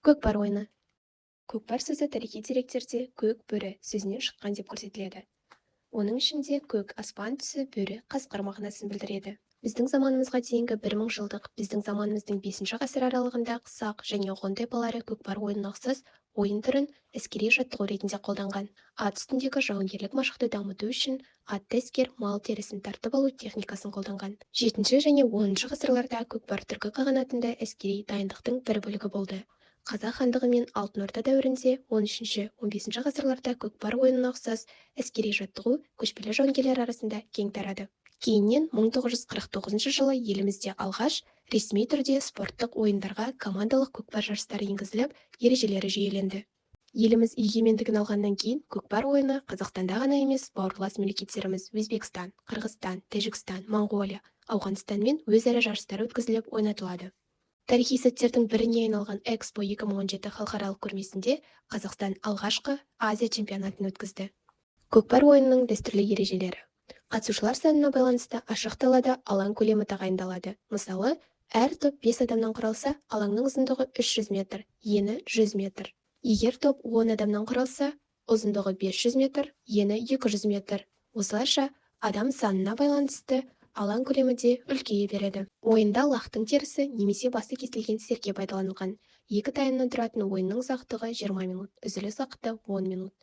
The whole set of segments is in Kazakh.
Көкпар ойыны. Көкпар сөзі тарихи деректерде көк бөрі сөзінен шыққан деп көрсетіледі. Оның ішінде көк аспан түсі бөрі қасқыр мағынасын білдіреді. Біздің заманымызға дейінгі 1000 жылдық біздің заманымыздың 5 ғасыр аралығында сақ және ғұн тайпалары көкпар ойынына ұқсас ойын түрін әскери жаттығу ретінде қолданған. Ат үстіндегі жауынгерлік машықты дамыту үшін атты әскер мал терісін тартып алу техникасын қолданған. 7 және 10 ғасырларда көкпар түркі қағанатында әскери дайындықтың бір бөлігі болды. Қазақ хандығы мен Алтын Орда дәуірінде 13-15 ғасырларда көкпар ойынына ұқсас әскери жаттығу көшпелі жауынгерлер арасында кең тарады. Кейіннен 1949 жылы елімізде алғаш ресми түрде спорттық ойындарға командалық көкпар жарыстары енгізіліп, ережелері жүйеленді. Еліміз егемендігін алғаннан кейін көкпар ойыны Қазақстанда ғана емес, бауырлас мемлекеттеріміз Өзбекстан, Қырғызстан, Тәжікстан, Моңғолия, Ауғанстанмен өзара жарыстар өткізіліп ойнатылады. Тарихи сәттердің біріне айналған Экспо 2017 халықаралық көрмесінде Қазақстан алғашқы Азия чемпионатын өткізді. Көкпар ойынының дәстүрлі ережелері. Қатысушылар санына байланысты ашық далада алаң көлемі тағайындалады. Мысалы, әр топ 5 адамнан құралса, алаңның ұзындығы 300 метр, ені 100 метр. Егер топ 10 адамнан құралса, ұзындығы 500 метр, ені 200 метр. Осылайша, адам санына байланысты алаң көлемі де үлкейе береді. Ойында лақтың терісі немесе басы кесілген серке пайдаланылған. 2 тайымнан тұратын ойынның ұзақтығы 20 минут, үзіліс уақыты 10 минут.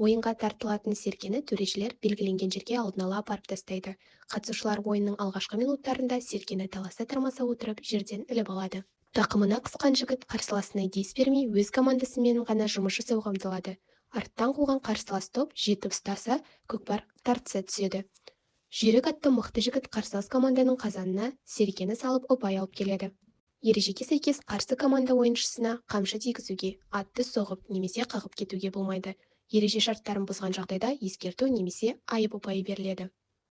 Ойынға тартылатын серкені төрешілер белгіленген жерге алдын ала апарып тастайды. Қатысушылар ойынның алғашқы минуттарында серкені таласа тармаса отырып жерден іліп алады. Тақымына қысқан жігіт қарсыласына дес бермей өз командасымен ғана жұмыс жасауға ұмтылады. Арттан қуған қарсылас топ жетіп ұстаса, көкпар тартыса түседі. Жүйрік атты мықты жігіт қарсылас команданың қазанына серкені салып ұпай алып келеді. Ережеге сәйкес қарсы команда ойыншысына қамшы тигізуге, атты соғып немесе қағып кетуге болмайды. Ереже шарттарын бұзған жағдайда ескерту немесе айып ұпайы беріледі.